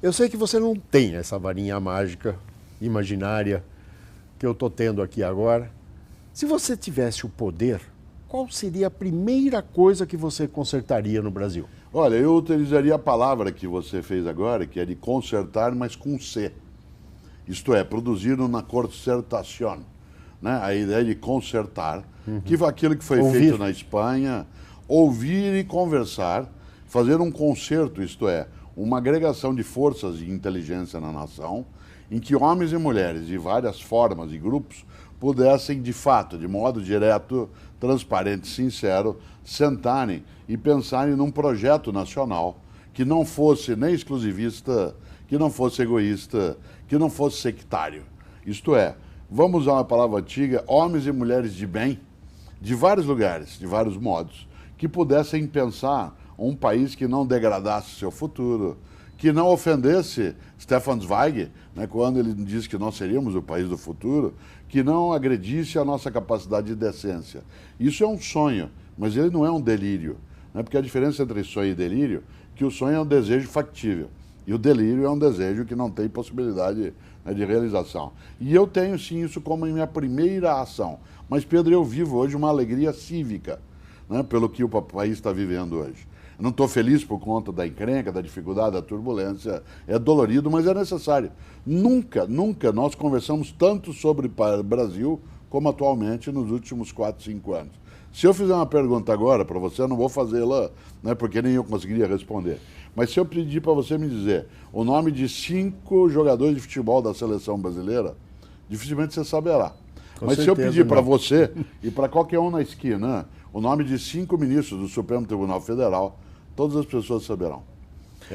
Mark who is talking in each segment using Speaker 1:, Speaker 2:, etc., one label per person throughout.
Speaker 1: Eu sei que você não tem essa varinha mágica, imaginária, que eu estou tendo aqui agora. Se você tivesse o poder, qual seria a primeira coisa que você consertaria no Brasil?
Speaker 2: Olha, eu utilizaria a palavra que você fez agora, que é de consertar, mas com C. Isto é, produzir uma concertação. Né? A ideia de consertar, que foi aquilo que foi feito na Espanha, ouvir e conversar, fazer um concerto, isto é, uma agregação de forças de inteligência na nação, em que homens e mulheres de várias formas e grupos pudessem, de fato, de modo direto, transparente, sincero, sentarem e pensarem num projeto nacional que não fosse nem exclusivista, que não fosse egoísta, que não fosse sectário. Isto é, vamos usar uma palavra antiga, homens e mulheres de bem, de vários lugares, de vários modos, que pudessem pensar um país que não degradasse seu futuro, que não ofendesse Stefan Zweig, né, quando ele disse que nós seríamos o país do futuro, que não agredisse a nossa capacidade de decência. Isso é um sonho, mas ele não é um delírio, né, porque a diferença entre sonho e delírio é que o sonho é um desejo factível e o delírio é um desejo que não tem possibilidade, né, de realização. E eu tenho sim isso como minha primeira ação. Mas, Pedro, eu vivo hoje uma alegria cívica, né, pelo que o país está vivendo hoje. Não estou feliz por conta da encrenca, da dificuldade, da turbulência. É dolorido, mas é necessário. Nunca nós conversamos tanto sobre o Brasil como atualmente nos últimos 4, 5 anos. Se eu fizer uma pergunta agora para você, eu não vou fazê-la, né, porque nem eu conseguiria responder. Mas se eu pedir para você me dizer o nome de 5 jogadores de futebol da seleção brasileira, dificilmente você saberá. Mas se eu pedir para você e para qualquer um na esquina o nome de 5 ministros do Supremo Tribunal Federal, todas as pessoas saberão.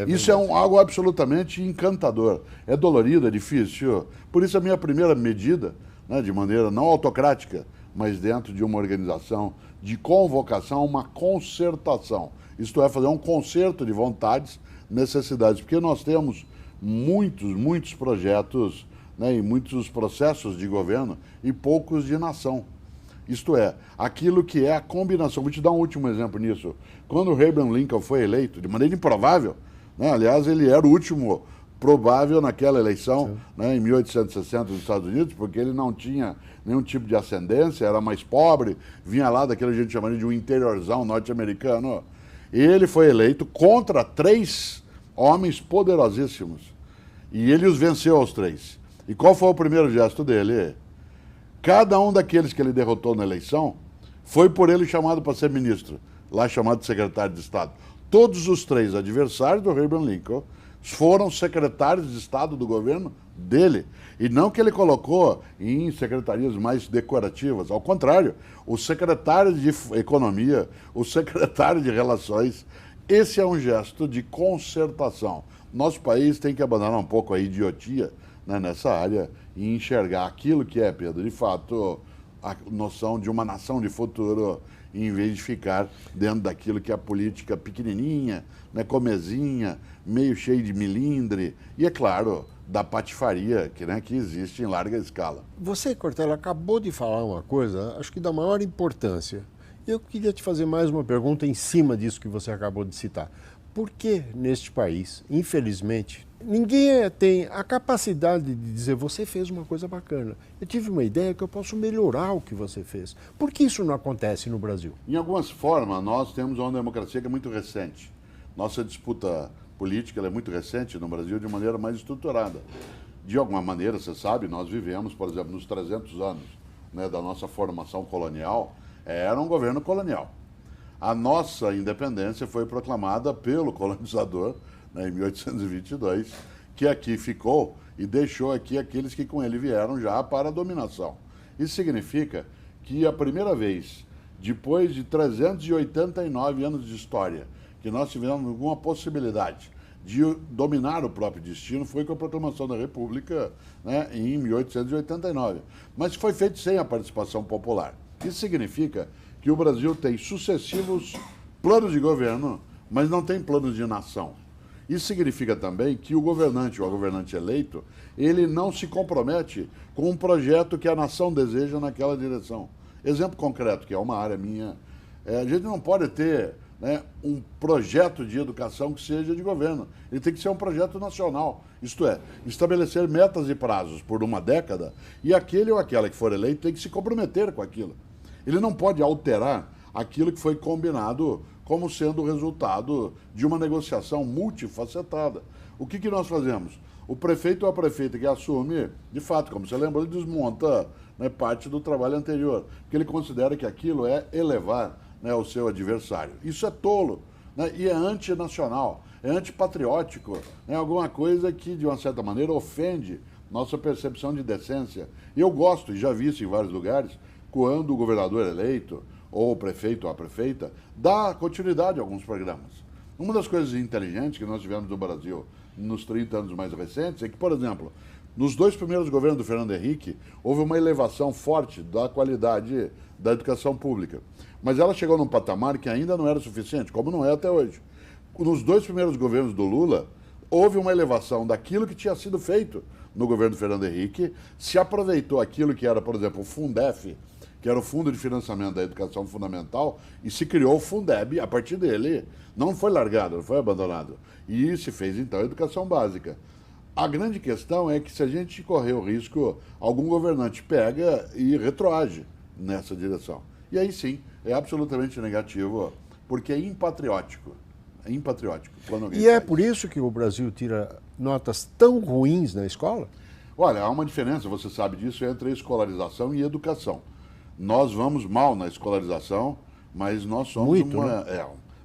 Speaker 2: Isso é algo absolutamente encantador. É dolorido, é difícil. Por isso a minha primeira medida, né, de maneira não autocrática, mas dentro de uma organização de convocação, uma concertação. Isto é, fazer um concerto de vontades, necessidades. Porque nós temos muitos projetos, né, e muitos processos de governo e poucos de nação. Isto é, aquilo que é a combinação. Vou te dar um último exemplo nisso. Quando o Abraham Lincoln foi eleito, de maneira improvável, né, aliás, ele era o último provável naquela eleição, né, em 1860 nos Estados Unidos, porque ele não tinha nenhum tipo de ascendência, era mais pobre, vinha lá daquele que a gente chamaria de um interiorzão norte-americano. E ele foi eleito contra 3 homens poderosíssimos. E ele os venceu aos 3. E qual foi o primeiro gesto dele? Cada um daqueles que ele derrotou na eleição foi por ele chamado para ser ministro, lá chamado de secretário de Estado. Todos os 3 adversários do Abraham Lincoln foram secretários de Estado do governo dele. E não que ele colocou em secretarias mais decorativas. Ao contrário, o secretário de Economia, o secretário de Relações, esse é um gesto de concertação. Nosso país tem que abandonar um pouco a idiotia, né, nessa área e enxergar aquilo que é, Pedro, de fato, a noção de uma nação de futuro, em vez de ficar dentro daquilo que é a política pequenininha, né, comezinha, meio cheio de milindre e, é claro, da patifaria que existe em larga escala.
Speaker 1: Você, Cortella, acabou de falar uma coisa, acho que da maior importância. Eu queria te fazer mais uma pergunta em cima disso que você acabou de citar. Por que neste país, infelizmente, ninguém tem a capacidade de dizer você fez uma coisa bacana, eu tive uma ideia que eu posso melhorar o que você fez? Por que isso não acontece no Brasil?
Speaker 2: Em algumas formas, nós temos uma democracia que é muito recente. Nossa disputa política ela é muito recente no Brasil de maneira mais estruturada. De alguma maneira, você sabe, nós vivemos, por exemplo, nos 300 anos, né, da nossa formação colonial, era um governo colonial. A nossa independência foi proclamada pelo colonizador, né, em 1822, que aqui ficou e deixou aqui aqueles que com ele vieram já para a dominação. Isso significa que a primeira vez, depois de 389 anos de história, que nós tivemos alguma possibilidade de dominar o próprio destino, foi com a proclamação da República, né, em 1889. Mas foi feito sem a participação popular. Isso significa que o Brasil tem sucessivos planos de governo, mas não tem planos de nação. Isso significa também que o governante ou a governante eleito, ele não se compromete com um projeto que a nação deseja naquela direção. Exemplo concreto, que é uma área minha, a gente não pode ter né, um projeto de educação que seja de governo. Ele tem que ser um projeto nacional. Isto é, estabelecer metas e prazos por uma década e aquele ou aquela que for eleito tem que se comprometer com aquilo. Ele não pode alterar aquilo que foi combinado como sendo o resultado de uma negociação multifacetada. O que nós fazemos? O prefeito ou a prefeita que assume, de fato, como você lembrou, ele desmonta, né, parte do trabalho anterior, porque ele considera que aquilo é elevar, né, o seu adversário. Isso é tolo, né, e é antinacional, é antipatriótico, é alguma coisa que, de uma certa maneira, ofende nossa percepção de decência. E eu gosto, e já vi isso em vários lugares, quando o governador eleito, ou o prefeito ou a prefeita, dá continuidade a alguns programas. Uma das coisas inteligentes que nós tivemos no Brasil nos 30 anos mais recentes é que, por exemplo, nos 2 primeiros governos do Fernando Henrique, houve uma elevação forte da qualidade da educação pública. Mas ela chegou num patamar que ainda não era suficiente, como não é até hoje. Nos 2 primeiros governos do Lula, houve uma elevação daquilo que tinha sido feito no governo do Fernando Henrique, se aproveitou aquilo que era, por exemplo, o Fundef, que era o Fundo de Financiamento da Educação Fundamental, e se criou o Fundeb a partir dele. Não foi largado, não foi abandonado. E se fez, então, a educação básica. A grande questão é que se a gente correr o risco, algum governante pega e retroage nessa direção. E aí sim, é absolutamente negativo, porque é impatriótico. É impatriótico.
Speaker 1: E é por isso que o Brasil tira notas tão ruins na escola?
Speaker 2: Olha, há uma diferença, você sabe disso, entre escolarização e educação. Nós vamos mal na escolarização, mas nós somos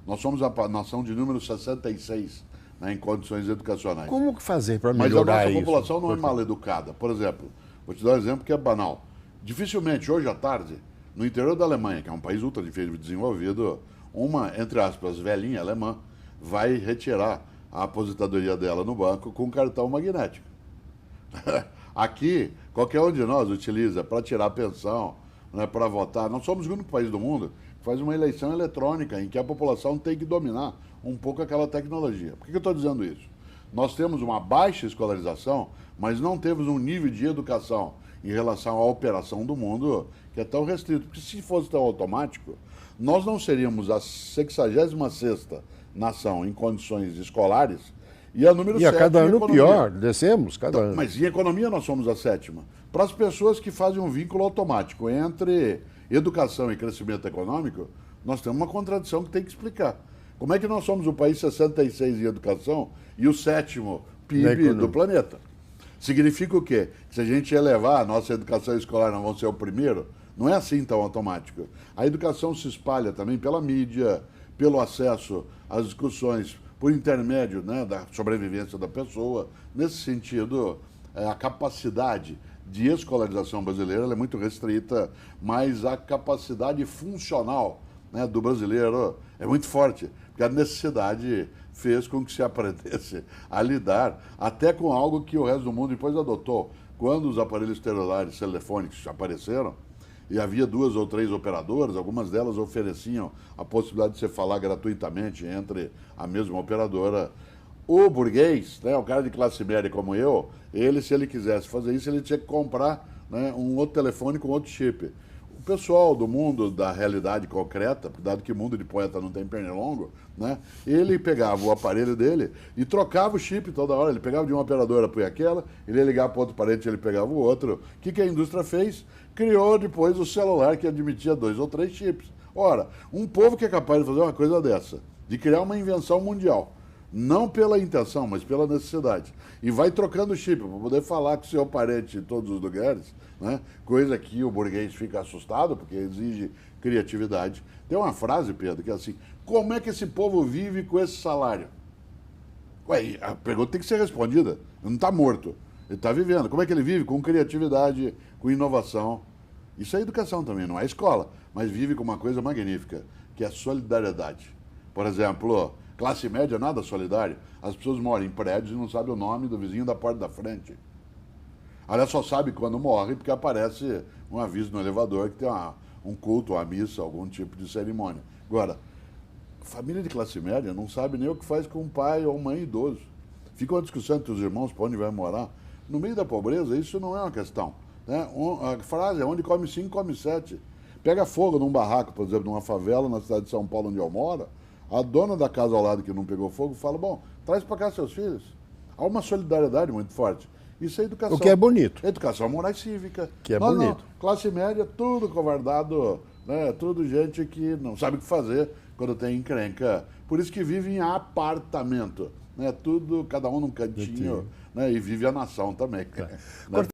Speaker 2: nós somos a nação de número 66, né, em condições educacionais.
Speaker 1: Como que fazer para melhorar isso?
Speaker 2: Mas a nossa população não é mal educada. Por exemplo, vou te dar um exemplo que é banal. Dificilmente, hoje à tarde, no interior da Alemanha, que é um país ultra desenvolvido, uma, entre aspas, velhinha alemã, vai retirar a aposentadoria dela no banco com cartão magnético. Aqui, qualquer um de nós utiliza para tirar a pensão, né, para votar. Nós somos o único país do mundo que faz uma eleição eletrônica em que a população tem que dominar um pouco aquela tecnologia. Por que eu estou dizendo isso? Nós temos uma baixa escolarização, mas não temos um nível de educação em relação à operação do mundo que é tão restrito. Porque se fosse tão automático, nós não seríamos a 66ª nação em condições escolares e a número 7
Speaker 1: a cada ano
Speaker 2: economia.
Speaker 1: pior, descemos cada ano.
Speaker 2: Mas em economia nós somos a 7ª. Para as pessoas que fazem um vínculo automático entre educação e crescimento econômico, nós temos uma contradição que tem que explicar. Como é que nós somos o país 66 em educação e o 7º PIB do planeta? Significa o quê? Que se a gente elevar a nossa educação escolar, nós vamos ser o primeiro? Não é assim tão automático. A educação se espalha também pela mídia, pelo acesso às discussões, por intermédio, né, da sobrevivência da pessoa. Nesse sentido, a capacidade de escolarização brasileira ela é muito restrita, mas a capacidade funcional, né, do brasileiro é muito forte, porque a necessidade fez com que se aprendesse a lidar até com algo que o resto do mundo depois adotou. Quando os aparelhos celulares telefônicos apareceram, e havia 2 ou 3 operadoras, algumas delas ofereciam a possibilidade de você falar gratuitamente entre a mesma operadora. O burguês, né, o cara de classe média como eu, ele, se ele quisesse fazer isso, ele tinha que comprar, né, um outro telefone com outro chip. O pessoal do mundo da realidade concreta, dado que o mundo de poeta não tem pernilongo, né, ele pegava o aparelho dele e trocava o chip toda hora. Ele pegava de uma operadora para aquela, ele ia ligar para outro parente, ele pegava o outro. O que a indústria fez? Criou depois o celular que admitia 2 ou 3 chips. Ora, um povo que é capaz de fazer uma coisa dessa, de criar uma invenção mundial, não pela intenção, mas pela necessidade, e vai trocando chip para poder falar com o seu parente em todos os lugares, né? Coisa que o burguês fica assustado, porque exige criatividade. Tem uma frase, Pedro, que é assim: como é que esse povo vive com esse salário? Ué, a pergunta tem que ser respondida. Ele não está morto, ele está vivendo. Como é que ele vive? Com criatividade, com inovação. Isso é educação também, não é escola, mas vive com uma coisa magnífica, que é a solidariedade. Por exemplo, classe média nada solidária. As pessoas moram em prédios e não sabem o nome do vizinho da porta da frente. Aliás, só sabe quando morre porque aparece um aviso no elevador que tem um culto, uma missa, algum tipo de cerimônia. Agora, família de classe média não sabe nem o que faz com um pai ou mãe idoso. Fica uma discussão entre os irmãos para onde vai morar. No meio da pobreza, isso não é uma questão, né? A frase é: onde come 5, come 7. Pega fogo num barraco, por exemplo, numa favela na cidade de São Paulo, onde eu moro, A dona da casa ao lado que não pegou fogo fala, bom, traz para cá seus filhos. Há uma solidariedade muito forte. Isso é educação.
Speaker 1: O que é bonito.
Speaker 2: Educação moral e cívica.
Speaker 1: Que é bonito.
Speaker 2: Classe média, tudo covardado, né? Tudo gente que não sabe o que fazer quando tem encrenca. Por isso que vive em apartamento. Né? Tudo, cada um num cantinho, né? E vive a nação também. Né?